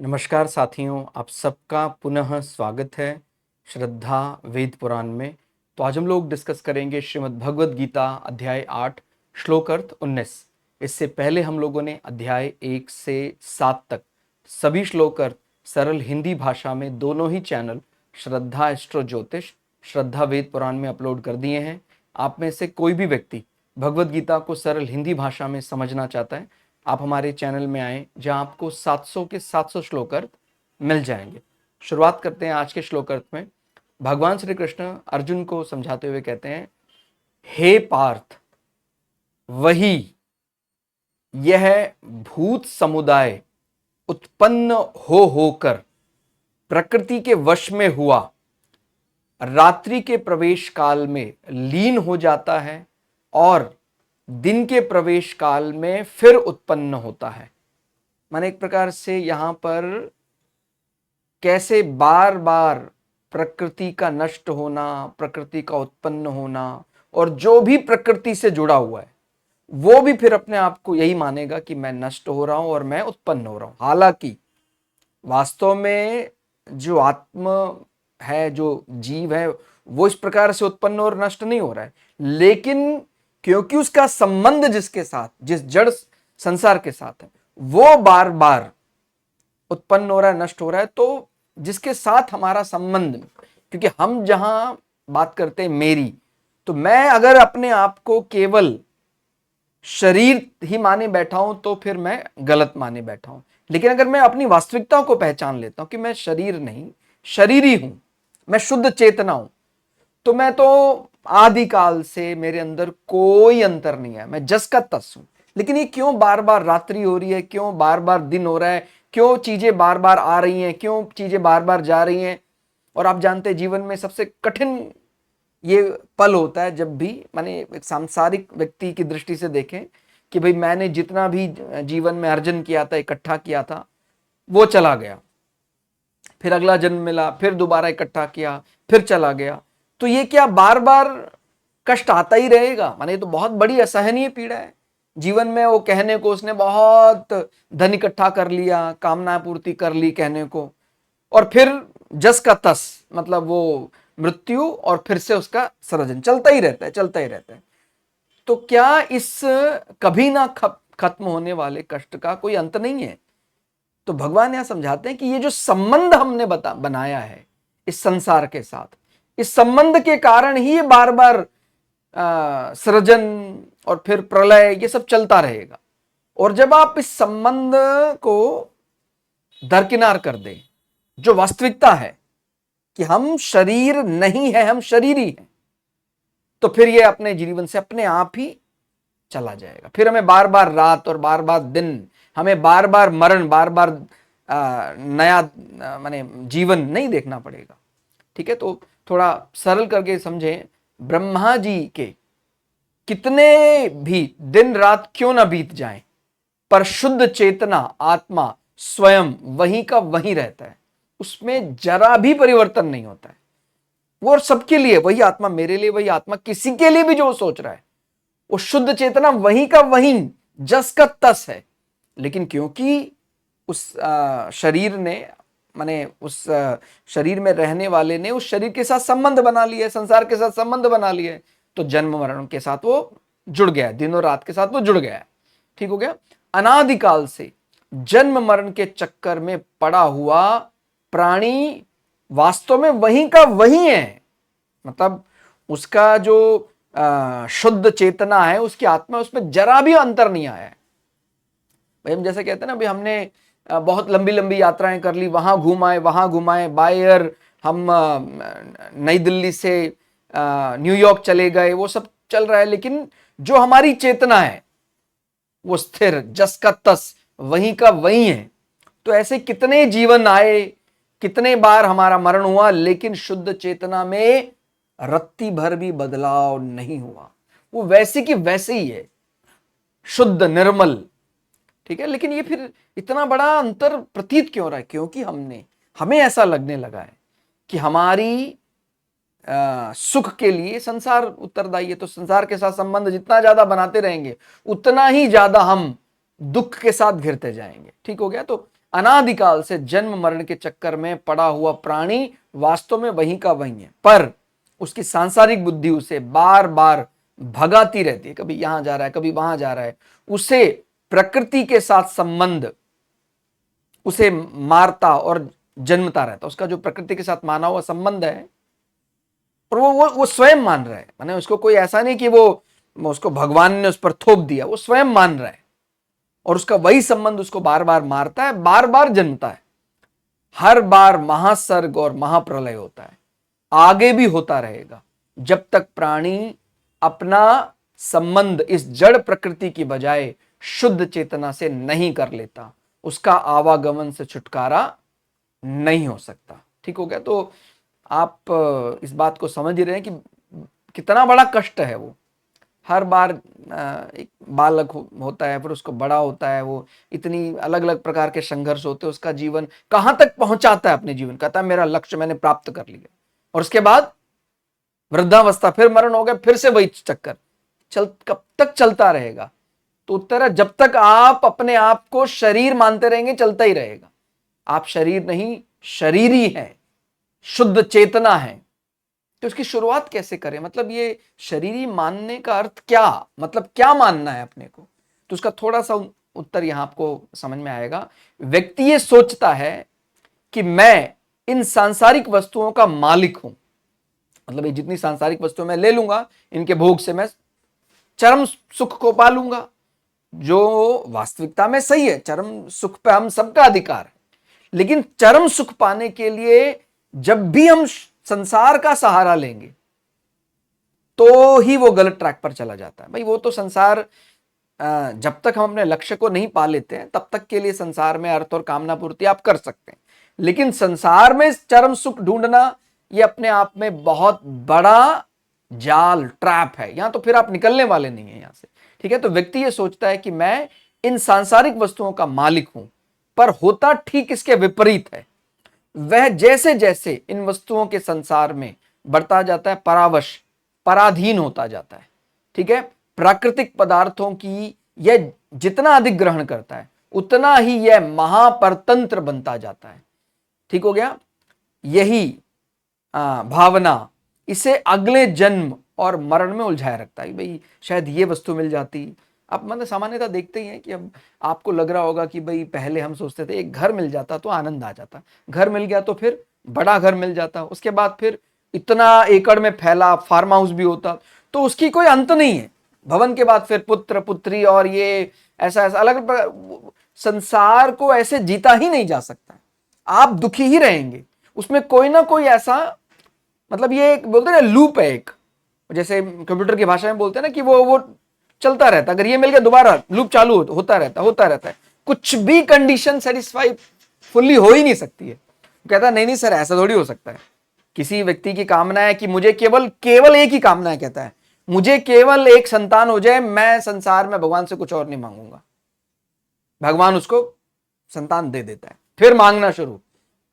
नमस्कार साथियों, आप सबका पुनः स्वागत है श्रद्धा वेद पुराण में। तो आज हम लोग डिस्कस करेंगे श्रीमद् भगवद गीता अध्याय 8 श्लोक अर्थ 19। इससे पहले हम लोगों ने अध्याय 1 से 7 तक सभी श्लोक अर्थ सरल हिंदी भाषा में दोनों ही चैनल श्रद्धा एस्ट्रो ज्योतिष, श्रद्धा वेद पुराण में अपलोड कर दिए हैं। आप में से कोई भी व्यक्ति भगवद गीता को सरल हिंदी भाषा में समझना चाहता है, आप हमारे चैनल में आएं, जहां आपको 700 के 700 श्लोक अर्थ मिल जाएंगे। शुरुआत करते हैं आज के श्लोक अर्थ में। भगवान श्री कृष्ण अर्जुन को समझाते हुए कहते हैं, हे पार्थ, वही यह भूत समुदाय उत्पन्न हो होकर प्रकृति के वश में हुआ, रात्रि के प्रवेश काल में लीन हो जाता है और दिन के प्रवेश काल में फिर उत्पन्न होता है। माने एक प्रकार से यहां पर कैसे बार बार प्रकृति का नष्ट होना, प्रकृति का उत्पन्न होना, और जो भी प्रकृति से जुड़ा हुआ है वो भी फिर अपने आप को यही मानेगा कि मैं नष्ट हो रहा हूं और मैं उत्पन्न हो रहा हूं। हालांकि वास्तव में जो आत्मा है, जो जीव है, वो इस प्रकार से उत्पन्न और नष्ट नहीं हो रहा है, लेकिन क्योंकि उसका संबंध जिसके साथ, जिस जड़ संसार के साथ है, वो बार बार उत्पन्न हो रहा है, नष्ट हो रहा है। तो जिसके साथ हमारा संबंध, क्योंकि हम जहां बात करते हैं मेरी, तो मैं अगर अपने आप को केवल शरीर ही माने बैठा हूं तो फिर मैं गलत माने बैठा हूं। लेकिन अगर मैं अपनी वास्तविकता को पहचान लेता हूं कि मैं शरीर नहीं, शरीरी हूं, मैं शुद्ध चेतना हूं, तो मैं तो आदिकाल से मेरे अंदर कोई अंतर नहीं है, मैं जस का तस हूं। लेकिन ये क्यों बार बार रात्रि हो रही है, क्यों बार बार दिन हो रहा है, क्यों चीजें बार बार आ रही हैं, क्यों चीजें बार बार जा रही हैं। और आप जानते हैं जीवन में सबसे कठिन ये पल होता है जब भी, माने एक सांसारिक व्यक्ति की दृष्टि से देखें कि भाई मैंने जितना भी जीवन में अर्जन किया था, इकट्ठा किया था, वो चला गया, फिर अगला जन्म मिला, फिर दोबारा इकट्ठा किया, फिर चला गया। तो ये क्या बार बार कष्ट आता ही रहेगा? माने ये तो बहुत बड़ी असहनीय पीड़ा है जीवन में। वो कहने को उसने बहुत धन इकट्ठा कर लिया, कामना पूर्ति कर ली कहने को, और फिर जस का तस, मतलब वो मृत्यु और फिर से उसका सृजन चलता ही रहता है, चलता ही रहता है। तो क्या इस कभी ना खत्म होने वाले कष्ट का कोई अंत नहीं है? तो भगवान यहां समझाते हैं कि ये जो संबंध हमने बनाया है इस संसार के साथ, इस संबंध के कारण ही ये बार बार सृजन और फिर प्रलय ये सब चलता रहेगा। और जब आप इस संबंध को दरकिनार कर दें, जो वास्तविकता है कि हम शरीर नहीं है, हम शरीरी हैं, तो फिर ये अपने जीवन से अपने आप ही चला जाएगा। फिर हमें बार बार रात और बार बार दिन, हमें बार बार मरण, बार बार नया माने जीवन नहीं देखना पड़ेगा। ठीक है, तो थोड़ा सरल करके समझें। ब्रह्मा जी के कितने भी दिन रात क्यों ना बीत जाएं, पर शुद्ध चेतना आत्मा स्वयं वहीं का वहीं रहता है, उसमें जरा भी परिवर्तन नहीं होता है। वो सबके लिए वही आत्मा, मेरे लिए वही आत्मा, किसी के लिए भी जो सोच रहा है, वो शुद्ध चेतना वहीं का वहीं, जस का तस है। लेकिन क्योंकि उस शरीर ने, माने उस शरीर में रहने वाले ने उस शरीर के साथ संबंध बना लिया है, संसार के साथ संबंध बना लिया है, तो जन्म मरण के साथ वो जुड़ गया है, दिन और रात के साथ वो जुड़ गया है। ठीक हो गया। अनादिकाल से जन्म मरण के चक्कर में पड़ा हुआ प्राणी वास्तव में वहीं का वहीं है। मतलब उसका जो शुद्ध चेतना है, उसकी आत्मा, उसमें जरा भी अंतर नहीं आया है। भाई हम जैसे कहते हैं ना, भाई हमने बहुत लंबी लंबी यात्राएं कर ली, वहां घुमाए वहां घुमाए, बाय एयर हम नई दिल्ली से न्यूयॉर्क चले गए, वो सब चल रहा है, लेकिन जो हमारी चेतना है वो स्थिर, जस का तस, वहीं का वहीं है। तो ऐसे कितने जीवन आए, कितने बार हमारा मरण हुआ, लेकिन शुद्ध चेतना में रत्ती भर भी बदलाव नहीं हुआ, वो वैसे की वैसे ही है, शुद्ध निर्मल। ठीक है, लेकिन ये फिर इतना बड़ा अंतर प्रतीत क्यों रहा है? क्योंकि हमें ऐसा लगने लगा है कि हमारी सुख के लिए संसार उत्तरदायी है। तो संसार के साथ संबंध जितना ज्यादा बनाते रहेंगे, उतना ही ज्यादा हम दुख के साथ घिरते जाएंगे। ठीक हो गया। तो अनादिकाल से जन्म मरण के चक्कर में पड़ा हुआ प्राणी वास्तव में वहीं का वहीं है, पर उसकी सांसारिक बुद्धि उसे बार बार भगाती रहती है, कभी यहां जा रहा है कभी वहां जा रहा है। उसे प्रकृति के साथ संबंध उसे मारता और जन्मता रहता। उसका जो प्रकृति के साथ माना हुआ संबंध है, और वो स्वयं मान रहा है, माने उसको कोई ऐसा नहीं कि वो उसको भगवान ने उस पर थोप दिया, वो स्वयं मान रहा है, और उसका वही संबंध उसको बार बार मारता है, बार बार जन्मता है। हर बार महासर्ग और महाप्रलय होता है, आगे भी होता रहेगा, जब तक प्राणी अपना संबंध इस जड़ प्रकृति की बजाय शुद्ध चेतना से नहीं कर लेता, उसका आवागमन से छुटकारा नहीं हो सकता। ठीक हो गया? तो आप इस बात को समझ ही रहे हैं कि कितना बड़ा कष्ट है वो। हर बार एक बालक होता है, फिर उसको बड़ा होता है, वो इतनी अलग अलग प्रकार के संघर्ष होते हैं, उसका जीवन कहां तक पहुंचाता है अपने जीवन, कहता है मेरा लक्ष्य मैंने प्राप्त कर लिया, और उसके बाद वृद्धावस्था, फिर मरण हो गया, फिर से वही चक्कर कब तक चलता रहेगा? तो उत्तर है, जब तक आप अपने आप को शरीर मानते रहेंगे चलता ही रहेगा। आप शरीर नहीं, शरीरी है, शुद्ध चेतना है। तो इसकी शुरुआत कैसे करें? मतलब ये शरीरी मानने का अर्थ क्या, मतलब क्या मानना है अपने को? तो उसका थोड़ा सा उत्तर यहां आपको समझ में आएगा। व्यक्ति ये सोचता है कि मैं इन सांसारिक वस्तुओं का मालिक हूं, मतलब ये जितनी सांसारिक वस्तुएं मैं ले लूंगा, इनके भोग से मैं चरम सुख को पालूंगा, जो वास्तविकता में सही है। चरम सुख पे हम सबका अधिकार है, लेकिन चरम सुख पाने के लिए जब भी हम संसार का सहारा लेंगे तो ही वो गलत ट्रैक पर चला जाता है। भाई वो तो संसार, जब तक हम अपने लक्ष्य को नहीं पा लेते हैं तब तक के लिए संसार में अर्थ और कामना पूर्ति आप कर सकते हैं, लेकिन संसार में चरम सुख ढूंढना ये अपने आप में बहुत बड़ा जाल, ट्रैप है। यहां तो फिर आप निकलने वाले नहीं है यहां से। ठीक है? तो व्यक्ति ये सोचता है कि मैं इन सांसारिक वस्तुओं का मालिक हूं, पर होता ठीक इसके विपरीत है। वह जैसे जैसे इन वस्तुओं के संसार में बढ़ता जाता है, परावश, पराधीन होता जाता है। ठीक है? प्राकृतिक पदार्थों की यह जितना अधिक ग्रहण करता है उतना ही यह महापरतंत्र बनता जाता है। ठीक हो गया? यही भावना इसे अगले जन्म और मरण में उलझाए रखता है। भाई शायद ये वस्तु मिल जाती। आप मतलब सामान्यतः देखते ही हैं कि अब आपको लग रहा होगा कि भाई पहले हम सोचते थे एक घर मिल जाता तो आनंद आ जाता, घर मिल गया तो फिर बड़ा घर मिल जाता, उसके बाद फिर इतना एकड़ में फैला फार्म हाउस भी होता, तो उसकी कोई अंत नहीं है। भवन के बाद फिर पुत्र पुत्री, और ये ऐसा ऐसा अलग संसार को ऐसे जीता ही नहीं जा सकता। आप दुखी ही रहेंगे, उसमें कोई ना कोई ऐसा, मतलब ये एक बोलते हैं ना लूप है, एक जैसे कंप्यूटर की भाषा में बोलते हैं ना कि वो चलता रहता है। अगर ये मिल गया दोबारा लूप चालू होता रहता है। कुछ भी कंडीशन सेटिस्फाई फुल्ली हो ही नहीं सकती है। कहता है नहीं सर ऐसा थोड़ी हो सकता है। किसी व्यक्ति की कामना है कि मुझे केवल एक ही कामना है, कहता है मुझे केवल एक संतान हो जाए, मैं संसार में भगवान से कुछ और नहीं मांगूंगा। भगवान उसको संतान दे देता है, फिर मांगना शुरू,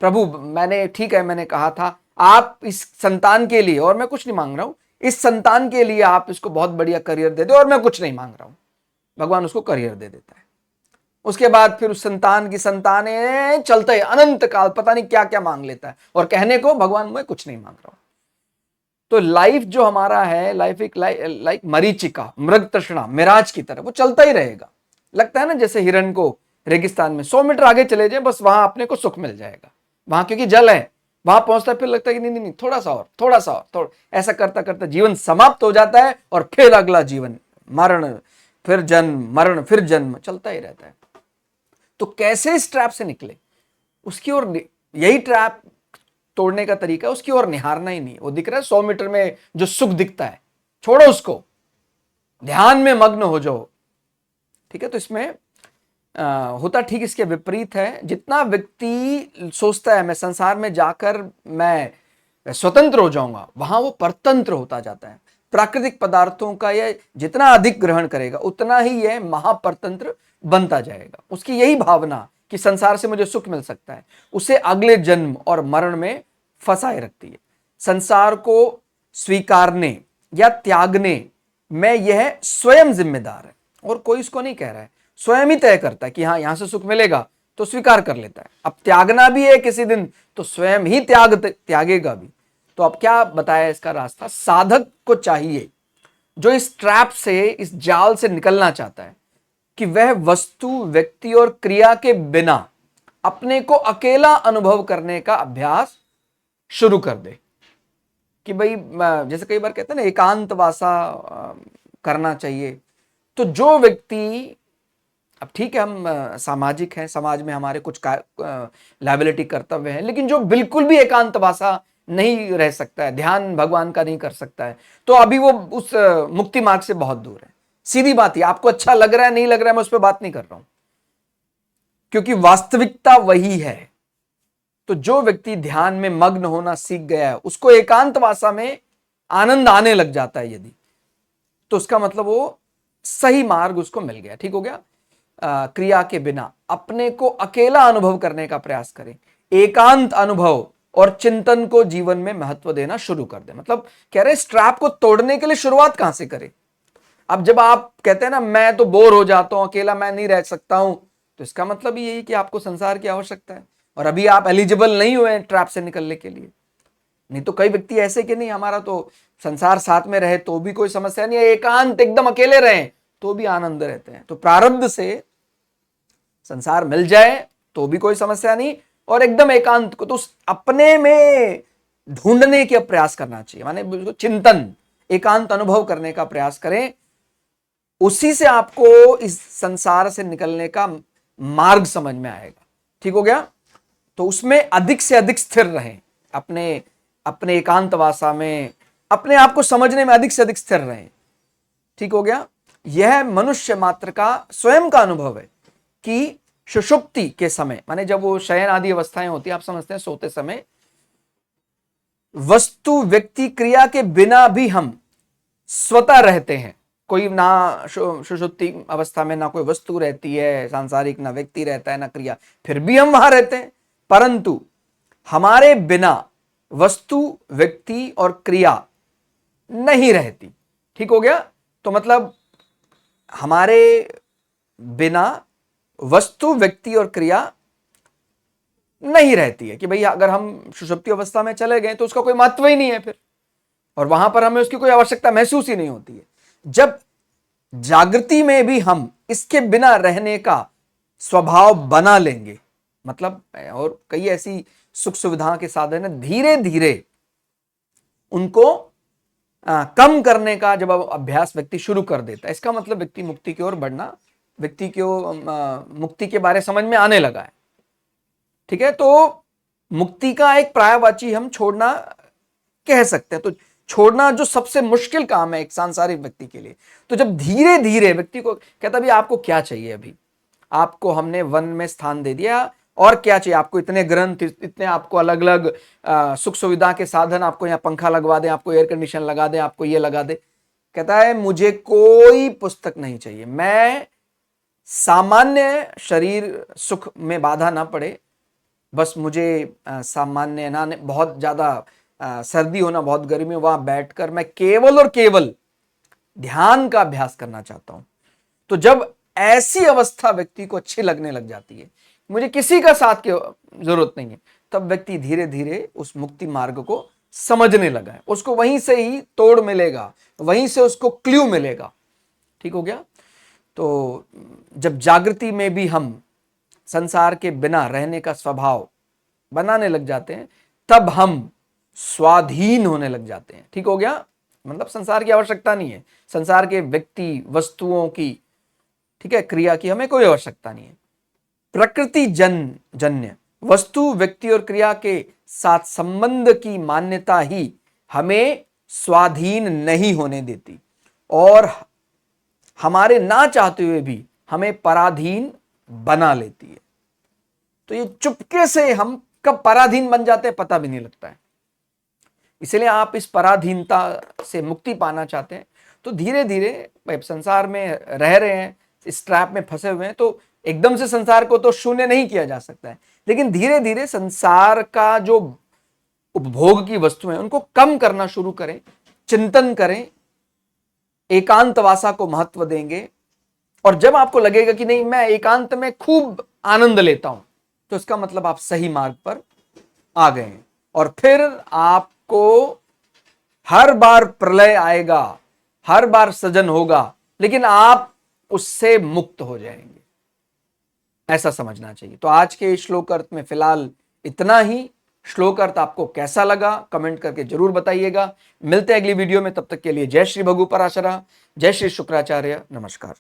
प्रभु मैंने ठीक है, मैंने कहा था आप इस संतान के लिए, और मैं कुछ नहीं मांग रहा हूं, इस संतान के लिए आप इसको बहुत बढ़िया करियर दे दो, और मैं कुछ नहीं मांग रहा हूं। भगवान उसको करियर दे देता है। उसके बाद फिर उस संतान की संतानें चलते है अनंत काल, पता नहीं क्या क्या मांग लेता है, और कहने को भगवान मैं कुछ नहीं मांग रहा हूं। तो लाइफ जो हमारा है, लाइफ एक लाइक मरीचिका, मृग तृष्णा, मिराज की तरह वो चलता ही रहेगा। लगता है ना जैसे हिरण को रेगिस्तान में 100 मीटर आगे चले जाए, बस वहां अपने को सुख मिल जाएगा, वहां क्योंकि जल है, वहां पहुंचता है, फिर लगता है कि नहीं थोड़ा सा और, थोड़ा ऐसा करता करता जीवन समाप्त हो जाता है, और फिर अगला जीवन, मरण फिर जन्म, मरण फिर जन्म, चलता ही रहता है। तो कैसे इस ट्रैप से निकले, उसकी ओर, यही ट्रैप तोड़ने का तरीका है, उसकी ओर निहारना ही नहीं। वो दिख रहा है 100 मीटर में जो सुख दिखता है, छोड़ो उसको, ध्यान में मग्न हो जाओ। ठीक है? तो इसमें होता ठीक इसके विपरीत है। जितना व्यक्ति सोचता है मैं संसार में जाकर मैं स्वतंत्र हो जाऊंगा, वहां वो परतंत्र होता जाता है। प्राकृतिक पदार्थों का यह जितना अधिक ग्रहण करेगा उतना ही यह महापरतंत्र बनता जाएगा। उसकी यही भावना कि संसार से मुझे सुख मिल सकता है, उसे अगले जन्म और मरण में फंसाए रखती है। संसार को स्वीकारने या त्यागने में यह स्वयं जिम्मेदार है, और कोई इसको नहीं कह रहा है। स्वयं ही तय करता है कि हाँ यहां से सुख मिलेगा तो स्वीकार कर लेता है। अब त्यागना भी है किसी दिन तो स्वयं ही त्यागेगा भी। तो अब क्या बताया इसका रास्ता? साधक को चाहिए जो इस ट्रैप से, इस जाल से निकलना चाहता है, कि वह वस्तु, व्यक्ति और क्रिया के बिना अपने को अकेला अनुभव करने का अभ्यास शुरू कर दे। कि भाई जैसे कई बार कहते हैं ना, एकांत वासा करना चाहिए। तो जो व्यक्ति, अब ठीक है हम सामाजिक हैं, समाज में हमारे कुछ लायबिलिटी कर्तव्य हैं, लेकिन जो बिल्कुल भी एकांत वासा नहीं रह सकता है, ध्यान भगवान का नहीं कर सकता है, तो अभी वो उस मुक्ति मार्ग से बहुत दूर है। सीधी बात है, आपको अच्छा लग रहा है नहीं लग रहा है मैं उस पर बात नहीं कर रहा हूं, क्योंकि वास्तविकता वही है। तो जो व्यक्ति ध्यान में मग्न होना सीख गया है, उसको एकांत वासा में आनंद आने लग जाता है यदि, तो उसका मतलब वो सही मार्ग उसको मिल गया। ठीक हो गया। क्रिया के बिना अपने को अकेला अनुभव करने का प्रयास करें, एकांत अनुभव और चिंतन को जीवन में महत्व देना शुरू कर दे। मतलब कह रहे स्ट्रैप को तोड़ने के लिए शुरुआत कहां से करें? अब जब आप कहते हैं ना मैं तो बोर हो जाता हूं, अकेला मैं नहीं रह सकता हूं, तो इसका मतलब यही कि आपको संसार की आवश्यकता है और अभी आप एलिजिबल नहीं हुए ट्रैप से निकलने के लिए। नहीं तो कई व्यक्ति ऐसे कि नहीं हमारा तो संसार साथ में रहे तो भी कोई समस्या नहीं है, एकांत एकदम अकेले रहे तो भी आनंद रहते हैं। तो प्रारब्ध से संसार मिल जाए तो भी कोई समस्या नहीं, और एकदम एकांत को तो अपने में ढूंढने का प्रयास करना चाहिए, माने चिंतन, एकांत अनुभव करने का प्रयास करें। उसी से आपको इस संसार से निकलने का मार्ग समझ में आएगा। ठीक हो गया। तो उसमें अधिक से अधिक स्थिर रहें, अपने अपने एकांतवासा में अपने आप को समझने में अधिक से अधिक स्थिर रहें। ठीक हो गया। यह मनुष्य मात्र का स्वयं का अनुभव है कि सुषुप्ति के समय, माने जब वो शयन आदि अवस्थाएं होती है, आप समझते हैं सोते समय, वस्तु, व्यक्ति, क्रिया के बिना भी हम स्वतः रहते हैं। कोई ना सुषुप्ति अवस्था में ना कोई वस्तु रहती है सांसारिक, ना व्यक्ति रहता है ना क्रिया, फिर भी हम वहां रहते हैं। परंतु हमारे बिना वस्तु, व्यक्ति और क्रिया नहीं रहती। ठीक हो गया। तो मतलब हमारे बिना वस्तु, व्यक्ति और क्रिया नहीं रहती है, कि भाई अगर हम सुषुप्ति अवस्था में चले गए तो उसका कोई महत्व ही नहीं है फिर, और वहां पर हमें उसकी कोई आवश्यकता महसूस ही नहीं होती है। जब जागृति में भी हम इसके बिना रहने का स्वभाव बना लेंगे, मतलब और कई ऐसी सुख सुविधा के साधन है, धीरे धीरे उनको कम करने का जब अभ्यास व्यक्ति शुरू कर देता है, इसका मतलब व्यक्ति मुक्ति की ओर बढ़ना, व्यक्ति को मुक्ति के बारे समझ में आने लगा है। ठीक है। तो मुक्ति का एक पर्यायवाची हम छोड़ना कह सकते हैं। तो छोड़ना जो सबसे मुश्किल काम है एक सांसारिक व्यक्ति के लिए, तो जब धीरे धीरे व्यक्ति को कहता भी आपको क्या चाहिए, अभी आपको हमने वन में स्थान दे दिया और क्या चाहिए आपको, इतने ग्रंथ, इतने आपको अलग अलग सुख सुविधा के साधन, आपको यहाँ पंखा लगवा दें, आपको एयर कंडीशन लगा दें, आपको ये लगा दे। कहता है मुझे कोई पुस्तक नहीं चाहिए, मैं सामान्य शरीर सुख में बाधा ना पड़े, बस मुझे सामान्य ना बहुत ज्यादा सर्दी होना, बहुत गर्मी हो, वहां बैठकर मैं केवल और केवल ध्यान का अभ्यास करना चाहता हूं। तो जब ऐसी अवस्था व्यक्ति को अच्छी लगने लग जाती है, मुझे किसी का साथ की जरूरत नहीं है, तब व्यक्ति धीरे धीरे उस मुक्ति मार्ग को समझने लगा है, उसको वहीं से ही तोड़ मिलेगा, वहीं से उसको क्ल्यू मिलेगा। ठीक हो गया। तो जब जागृति में भी हम संसार के बिना रहने का स्वभाव बनाने लग जाते हैं, तब हम स्वाधीन होने लग जाते हैं। ठीक हो गया। मतलब संसार की आवश्यकता नहीं है, संसार के व्यक्ति, वस्तुओं की, ठीक है, क्रिया की हमें कोई आवश्यकता नहीं है। प्रकृति जन्य वस्तु, व्यक्ति और क्रिया के साथ संबंध की मान्यता ही हमें स्वाधीन नहीं होने देती और हमारे ना चाहते हुए भी हमें पराधीन बना लेती है। तो ये चुपके से हम कब पराधीन बन जाते हैं पता भी नहीं लगता है। इसलिए आप इस पराधीनता से मुक्ति पाना चाहते हैं तो धीरे धीरे, संसार में रह रहे हैं, इस ट्रैप में फंसे हुए हैं, तो एकदम से संसार को तो शून्य नहीं किया जा सकता है, लेकिन धीरे धीरे संसार का जो उपभोग की वस्तुएं उनको कम करना शुरू करें, चिंतन करें, एकांतवासा को महत्व देंगे। और जब आपको लगेगा कि नहीं मैं एकांत में खूब आनंद लेता हूं, तो इसका मतलब आप सही मार्ग पर आ गए हैं। और फिर आपको हर बार प्रलय आएगा, हर बार सजन होगा, लेकिन आप उससे मुक्त हो जाएंगे, ऐसा समझना चाहिए। तो आज के श्लोक अर्थ में फिलहाल इतना ही। श्लोक अर्थ आपको कैसा लगा कमेंट करके जरूर बताइएगा। मिलते हैं अगली वीडियो में, तब तक के लिए जय श्री भगु पराशरा, जय श्री शुक्राचार्य, नमस्कार।